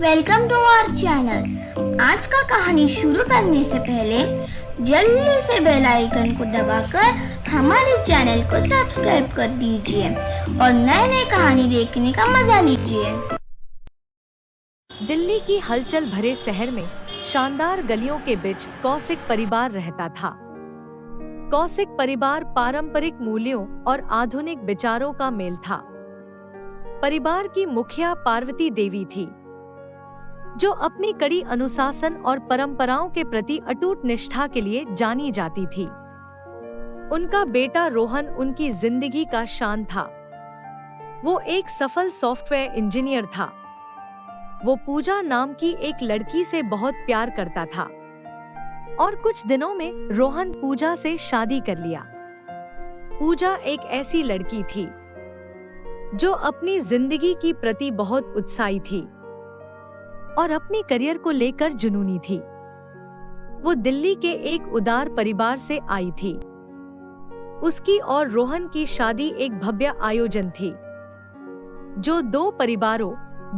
Welcome to our channel. आज का कहानी शुरू करने से पहले जल्दी से बेल आइकन को दबाकर हमारे चैनल को सब्सक्राइब कर दीजिए और नए नए कहानी देखने का मजा लीजिए। दिल्ली की हलचल भरे शहर में शानदार गलियों के बीच कौशिक परिवार रहता था। कौशिक परिवार पारंपरिक मूल्यों और आधुनिक विचारों का मेल था। परिवार की मुखिया पार्वती देवी थी, जो अपनी कड़ी अनुशासन और परंपराओं के प्रति अटूट निष्ठा के लिए जानी जाती थी। उनका बेटा रोहन उनकी जिंदगी का शान था। वो एक सफल सॉफ्टवेयर इंजीनियर था। वो पूजा नाम की एक लड़की से बहुत प्यार करता था और कुछ दिनों में रोहन पूजा से शादी कर लिया। पूजा एक ऐसी लड़की थी जो अपनी जिंदगी की प्रति बहुत उत्साही थी और अपने करियर को लेकर जुनूनी थी। वो दिल्ली के एक उदार परिवार से आई थी। उसकी और रोहन की शादी एक भव्य आयोजन थी, जो दो परिवारों,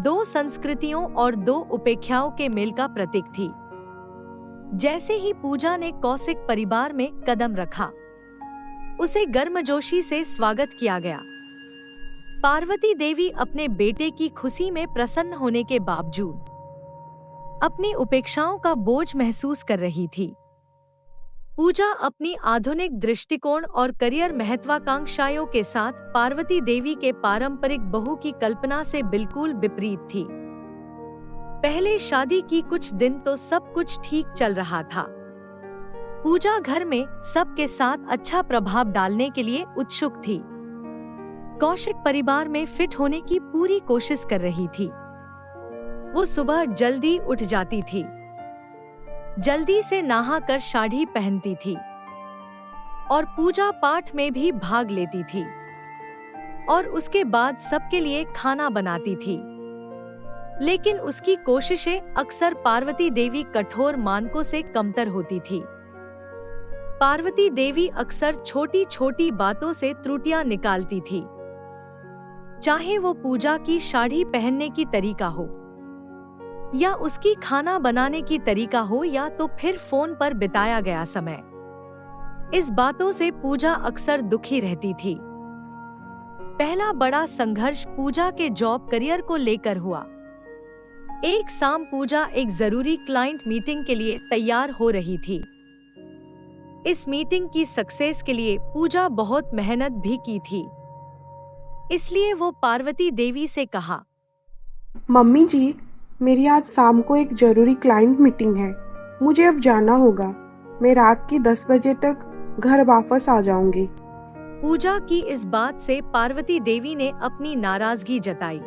दो संस्कृतियों और दो उपेक्षाओं के मेल का प्रतीक थी। जैसे ही पूजा ने कौशिक परिवार में कदम रखा, उसे गर्मजोशी से स्वागत किया गया। पार्वती देवी अपने बेटे की खुशी में प्रसन्न होने के बावजूद अपनी उपेक्षाओं का बोझ महसूस कर रही थी। पूजा अपनी आधुनिक दृष्टिकोण और करियर महत्वाकांक्षाओं के साथ पार्वती देवी के पारंपरिक बहू की कल्पना से बिल्कुल विपरीत थी। पहले शादी की कुछ दिन तो सब कुछ ठीक चल रहा था। पूजा घर में सबके साथ अच्छा प्रभाव डालने के लिए उत्सुक थी। कौशिक परिवार में फिट होने की पूरी कोशिश कर रही थी। वो सुबह जल्दी उठ जाती थी, जल्दी से नहाकर साड़ी पहनती थी और पूजा पाठ में भी भाग लेती थी और उसके बाद सबके लिए खाना बनाती थी। लेकिन उसकी कोशिशें अक्सर पार्वती देवी कठोर मानकों से कमतर होती थी। पार्वती देवी अक्सर छोटी छोटी बातों से त्रुटियां निकालती थी, चाहे वो पूजा की साड़ी पहनने की तरीका हो, या उसकी खाना बनाने की तरीका हो, या तो फिर फोन पर बिताया गया समय। इस बातों से पूजा अक्सर दुखी रहती थी। पहला बड़ा संघर्ष पूजा के जॉब करियर को लेकर हुआ। एक शाम पूजा एक जरूरी क्लाइंट मीटिंग के लिए तैयार हो रही थी। इस मीटिंग की सक्सेस के लिए पूजा बहुत मेहनत भी की थी। इसलिए वो पार्वती देवी से कहा, मम्मी जी, मेरी आज शाम को एक जरूरी क्लाइंट मीटिंग है। मुझे अब जाना होगा। मैं रात की 10 बजे तक घर वापस आ जाऊंगी। पूजा की इस बात से पार्वती देवी ने अपनी नाराजगी जताई।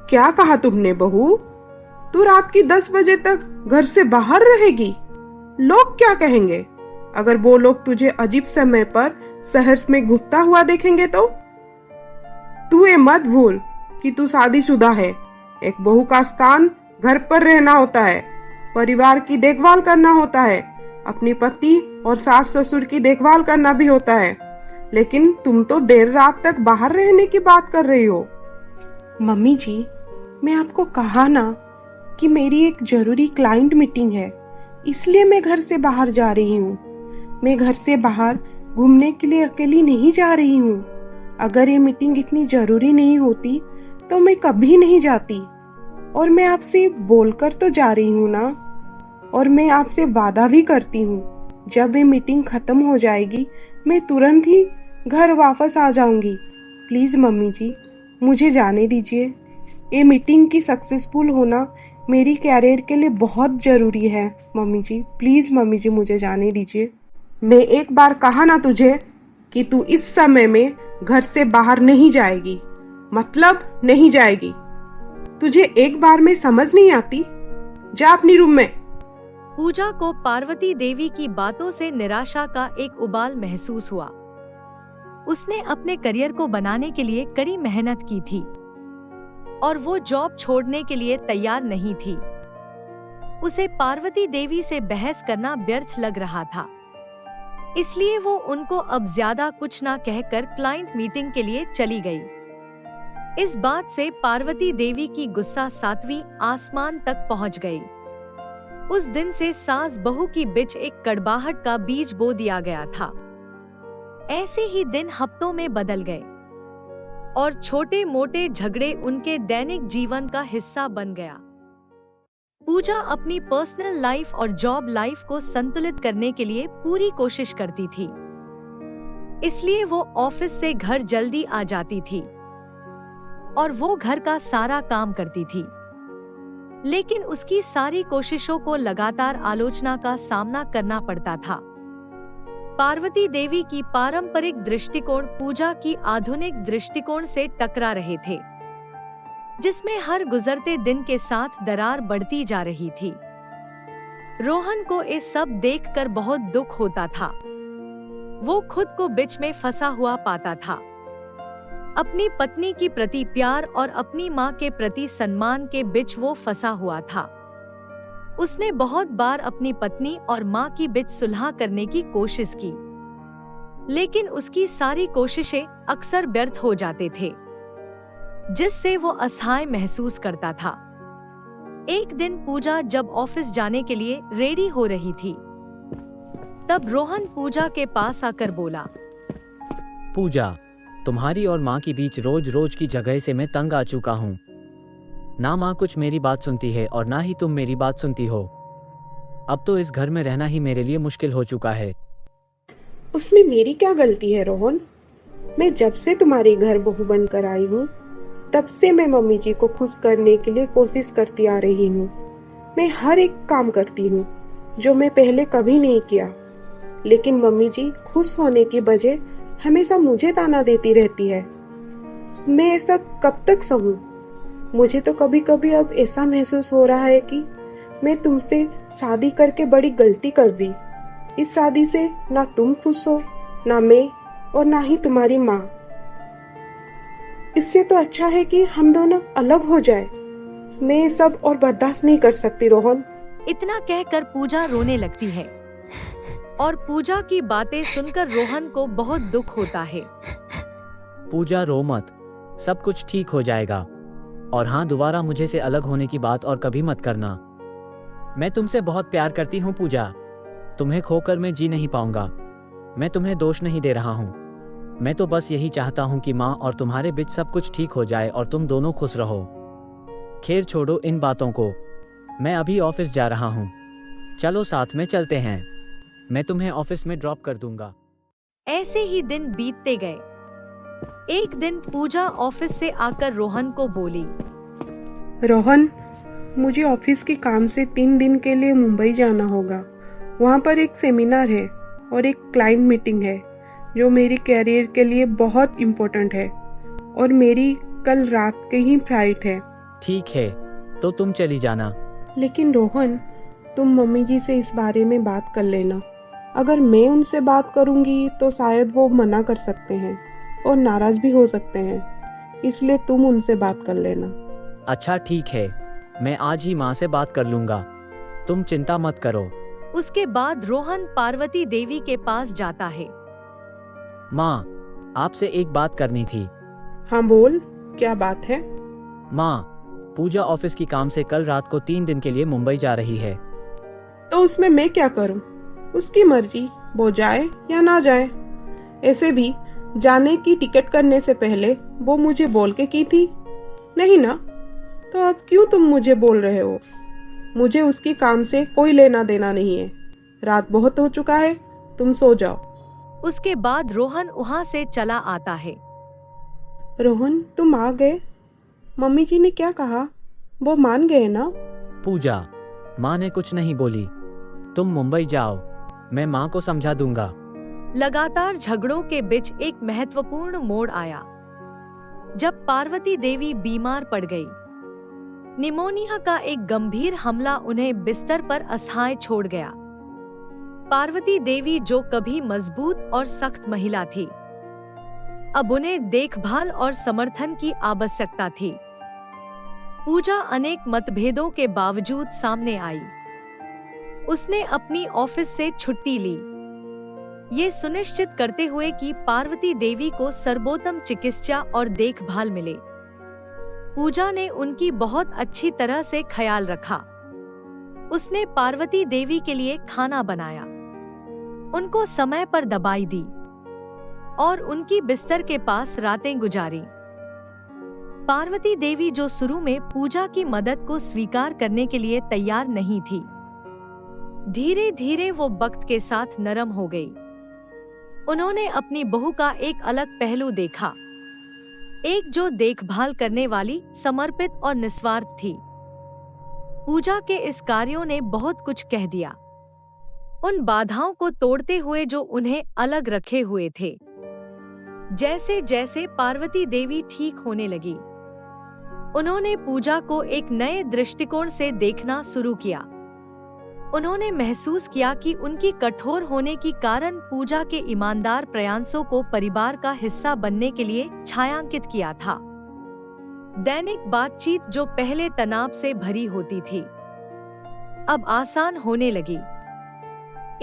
क्या कहा तुमने बहू? तू रात की 10 बजे तक घर से बाहर रहेगी? लोग क्या कहेंगे अगर वो लोग तुझे अजीब समय पर शहर में घूमता हुआ देखेंगे तो? तू ये मत भूल कि तू शादीशुदा है। एक बहू का स्थान घर पर रहना होता है, परिवार की देखभाल करना होता है, अपनी पति और सास ससुर की देखभाल करना भी होता है। लेकिन तुम तो देर रात तक बाहर रहने की बात कर रही हो। मम्मी जी, मैं आपको कहा ना कि मेरी एक जरूरी क्लाइंट मीटिंग है, इसलिए मैं घर से बाहर जा रही हूँ। मैं घर से बाहर घूमने के लिए अकेली नहीं जा रही हूँ। अगर ये मीटिंग इतनी जरूरी नहीं होती तो मैं कभी नहीं जाती। और मैं आपसे बोलकर तो जा रही हूँ ना, और मैं आपसे वादा भी करती हूँ, जब ये मीटिंग खत्म हो जाएगी मैं तुरंत ही घर वापस आ जाऊंगी। प्लीज मम्मी जी, मुझे जाने दीजिए। ये मीटिंग की सक्सेसफुल होना मेरी कैरियर के लिए बहुत जरूरी है। मम्मी जी, प्लीज मम्मी जी, मुझे जाने दीजिए। मैं एक बार कहा ना तुझे कि तू इस समय में घर से बाहर नहीं जाएगी, मतलब नहीं जाएगी। तुझे एक बार में समझ नहीं आती? जा अपनी रूम में। पूजा को पार्वती देवी की बातों से निराशा का एक उबाल महसूस हुआ। उसने अपने करियर को बनाने के लिए कड़ी मेहनत की थी और वो जॉब छोड़ने के लिए तैयार नहीं थी। उसे पार्वती देवी से बहस करना व्यर्थ लग रहा था, इसलिए वो उनको अब ज्यादा कुछ ना कहकर क्लाइंट मीटिंग के लिए चली गई। इस बात से पार्वती देवी की गुस्सा 7वीं आसमान तक पहुंच गई। उस दिन से सास बहू की बीच एक कड़वाहट का बीज बो दिया गया था। ऐसे ही दिन हफ्तों में बदल गए और छोटे मोटे झगड़े उनके दैनिक जीवन का हिस्सा बन गया। पूजा अपनी पर्सनल लाइफ और जॉब लाइफ को संतुलित करने के लिए पूरी कोशिश करती थी, इसलिए वो ऑफिस से घर जल्दी आ जाती थी और वो घर का सारा काम करती थी। लेकिन उसकी सारी कोशिशों को लगातार आलोचना का सामना करना पड़ता था। पार्वती देवी की पारंपरिक दृष्टिकोण पूजा की आधुनिक दृष्टिकोण से टकरा रहे थे, जिसमें हर गुजरते दिन के साथ दरार बढ़ती जा रही थी। रोहन को ये सब देखकर बहुत दुख होता था। वो खुद को बीच में फंसा हुआ पाता था। अपनी पत्नी की प्रति प्यार और अपनी माँ के प्रति सम्मान के बीच वो फंसा हुआ था। उसने बहुत बार अपनी पत्नी और माँ की बीच सुलह करने की कोशिश की, लेकिन उसकी सारी कोशिशें अक्सर व्यर्थ हो जाते थे, जिससे वो असहाय महसूस करता था। एक दिन पूजा जब ऑफिस जाने के लिए रेडी हो रही थी, तब रोहन पूजा के पास आकर बोला, पूजा, तुम्हारी और माँ के बीच रोज रोज की झगड़े से मैं तंग आ चुका हूँ। ना माँ कुछ मेरी बात सुनती है और ना ही तुम मेरी बात सुनती हो। अब तो इस घर में रहना ही मेरे लिए मुश्किल हो चुका है। उसमें मेरी क्या गलती है रोहन? मैं जब से तुम्हारी घर बहू बनकर आई हूँ, तब से मैं मम्मी जी को खुश करने के लिए कोशिश करती आ रही हूँ। मैं हर एक काम करती हूँ जो मैं पहले कभी नहीं किया, लेकिन मम्मी जी खुश होने की बजाय हमेशा मुझे ताना देती रहती है। मैं ये सब कब तक सहूं? मुझे तो कभी कभी अब ऐसा महसूस हो रहा है कि मैं तुमसे शादी करके बड़ी गलती कर दी। इस शादी से ना तुम खुश हो, ना मैं, और ना ही तुम्हारी माँ। इससे तो अच्छा है कि हम दोनों अलग हो जाए। मैं ये सब और बर्दाश्त नहीं कर सकती रोहन। इतना कहकर पूजा रोने लगती है और पूजा की बातें सुनकर रोहन को बहुत दुख होता है। पूजा, रो मत, सब कुछ ठीक हो जाएगा। और हाँ, दोबारा मुझे से अलग होने की बात और कभी मत करना। मैं तुमसे बहुत प्यार करती हूँ पूजा। तुम्हें खोकर मैं जी नहीं पाऊंगा। मैं तुम्हें दोष नहीं दे रहा हूँ। मैं तो बस यही चाहता हूँ कि माँ और तुम्हारे बीच सब कुछ ठीक हो जाए और तुम दोनों खुश रहो। खैर छोड़ो इन बातों को। मैं अभी ऑफिस जा रहा हूँ। चलो साथ में चलते हैं। मैं तुम्हें ऑफिस में ड्रॉप कर दूंगा। ऐसे ही दिन बीतते गए। एक दिन पूजा ऑफिस से आकर रोहन को बोली, रोहन, मुझे ऑफिस के काम से 3 दिन के लिए मुंबई जाना होगा। वहाँ पर एक सेमिनार है और एक क्लाइंट मीटिंग है जो मेरी कैरियर के लिए बहुत इम्पोर्टेंट है, और मेरी कल रात की ही फ्लाइट है। ठीक है, तो तुम चली जाना। लेकिन रोहन, तुम मम्मी जी से इस बारे में बात कर लेना। अगर मैं उनसे बात करूंगी तो शायद वो मना कर सकते हैं और नाराज भी हो सकते हैं, इसलिए तुम उनसे बात कर लेना। अच्छा ठीक है, मैं आज ही माँ से बात कर लूंगा। तुम चिंता मत करो। उसके बाद रोहन पार्वती देवी के पास जाता है। माँ, आपसे एक बात करनी थी। हाँ बोल, क्या बात है? माँ, पूजा ऑफिस की काम से कल रात को 3 दिन के लिए मुंबई जा रही है। तो उसमें मैं क्या करूं? उसकी मर्जी, वो जाए या ना जाए। ऐसे भी जाने की टिकट करने से पहले वो मुझे बोल के की थी, नहीं ना? तो अब क्यों तुम मुझे बोल रहे हो? मुझे उसकी काम से कोई लेना देना नहीं है। रात बहुत हो चुका है, तुम सो जाओ। उसके बाद रोहन वहाँ से चला आता है। रोहन, तुम आ गए? मम्मी जी ने क्या कहा? वो मान गए ना? पूजा, माँ ने कुछ नहीं बोली। तुम मुंबई जाओ, मैं माँ को समझा दूंगा। लगातार झगड़ों के बीच एक महत्वपूर्ण मोड़ आया जब पार्वती देवी बीमार पड़ गई। निमोनिया का एक गंभीर हमला उन्हें बिस्तर पर असहाय छोड़ गया। पार्वती देवी, जो कभी मजबूत और सख्त महिला थी, अब उन्हें देखभाल और समर्थन की आवश्यकता थी। पूजा अनेक मतभेदों के बावजूद सामने आई। उसने अपनी ऑफिस से छुट्टी ली, ये सुनिश्चित करते हुए कि पार्वती देवी को सर्वोत्तम चिकित्सा और देखभाल मिले। पूजा ने उनकी बहुत अच्छी तरह से ख्याल रखा। उसने पार्वती देवी के लिए खाना बनाया, उनको समय पर दवाई दी और उनकी बिस्तर के पास रातें गुजारी। पार्वती देवी, जो शुरू में पूजा की मदद को स्वीकार करने के लिए तैयार नहीं थी, धीरे धीरे वो वक्त के साथ नरम हो गई। उन्होंने अपनी बहू का एक अलग पहलू देखा, एक जो देखभाल करने वाली, समर्पित और निस्वार्थ थी। पूजा के इस कार्यों ने बहुत कुछ कह दिया, उन बाधाओं को तोड़ते हुए जो उन्हें अलग रखे हुए थे। जैसे जैसे पार्वती देवी ठीक होने लगी, उन्होंने पूजा को एक नए दृष्टिकोण से देखना शुरू किया। उन्होंने महसूस किया कि उनकी कठोर होने के कारण पूजा के ईमानदार प्रयासों को परिवार का हिस्सा बनने के लिए छायांकित किया था। दैनिक बातचीत, जो पहले तनाव से भरी होती थी, अब आसान होने लगी।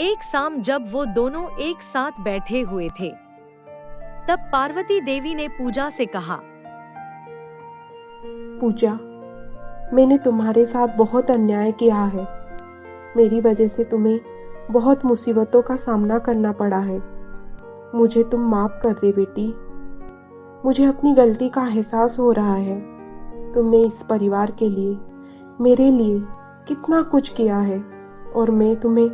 एक शाम जब वो दोनों एक साथ बैठे हुए थे, तब पार्वती देवी ने पूजा से कहा, पूजा, मैंने तुम्हारे साथ बहुत अन्याय किया है। मेरी वजह से तुम्हें बहुत मुसीबतों का सामना करना पड़ा है। मुझे तुम माफ कर दे बेटी। मुझे अपनी गलती का एहसास हो रहा है। तुमने इस परिवार के लिए, मेरे लिए कितना कुछ किया है और मैं तुम्हें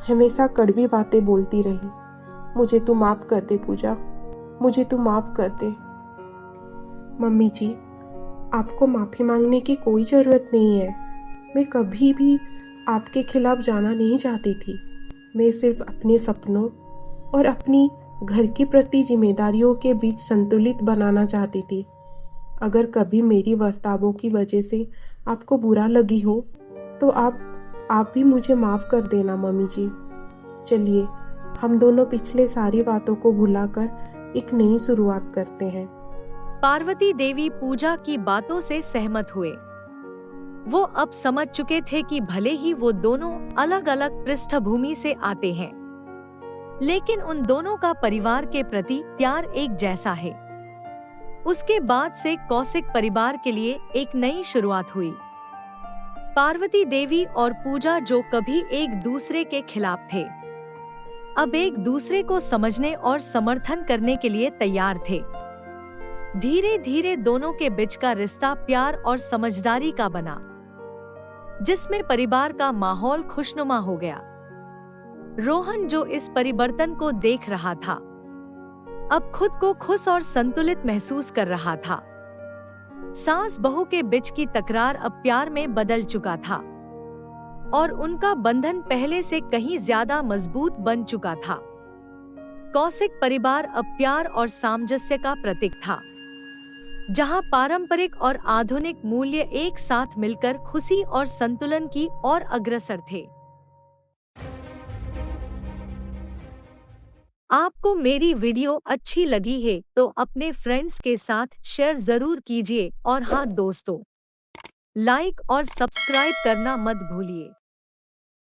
हमेशा कड़वी बातें बोलती रही। मुझे तुम माफ कर दे पूजा, मुझे तुम माफ कर दे। मम्मी जी, आपको माफी मांगने की कोई जरूरत नहीं है। मैं कभी भी आपके खिलाफ जाना नहीं चाहती थी। मैं सिर्फ अपने सपनों और अपनी घर की प्रति जिम्मेदारियों के बीच संतुलित बनाना चाहती थी। अगर कभी मेरी बर्तावों की वजह से आपको बुरा लगी हो तो आप भी मुझे माफ कर देना मम्मी जी। चलिए, हम दोनों पिछले सारी बातों को भुलाकर एक नई शुरुआत करते हैं। पार्वती देवी पूजा की बातों से सहमत हुए। वो अब समझ चुके थे कि भले ही वो दोनों अलग अलग पृष्ठभूमि से आते हैं, लेकिन उन दोनों का परिवार के प्रति प्यार एक जैसा है। उसके बाद से कौशिक परिवार के लिए एक नई शुरुआत हुई। पार्वती देवी और पूजा, जो कभी एक दूसरे के खिलाफ थे, अब एक दूसरे को समझने और समर्थन करने के लिए तैयार थे। धीरे धीरे दोनों के बीच का रिश्ता प्यार और समझदारी का बना, जिसमें परिवार का माहौल खुशनुमा हो गया। रोहन, जो इस परिवर्तन को देख रहा था, अब खुद को खुश और संतुलित महसूस कर रहा था। सास बहू के बीच की तकरार अब प्यार में बदल चुका था और उनका बंधन पहले से कहीं ज्यादा मजबूत बन चुका था। कौशिक परिवार अब प्यार और सामंजस्य का प्रतीक था, जहां पारंपरिक और आधुनिक मूल्य एक साथ मिलकर खुशी और संतुलन की ओर अग्रसर थे। आपको मेरी वीडियो अच्छी लगी है तो अपने फ्रेंड्स के साथ शेयर जरूर कीजिए और हाँ दोस्तों, लाइक और सब्सक्राइब करना मत भूलिए।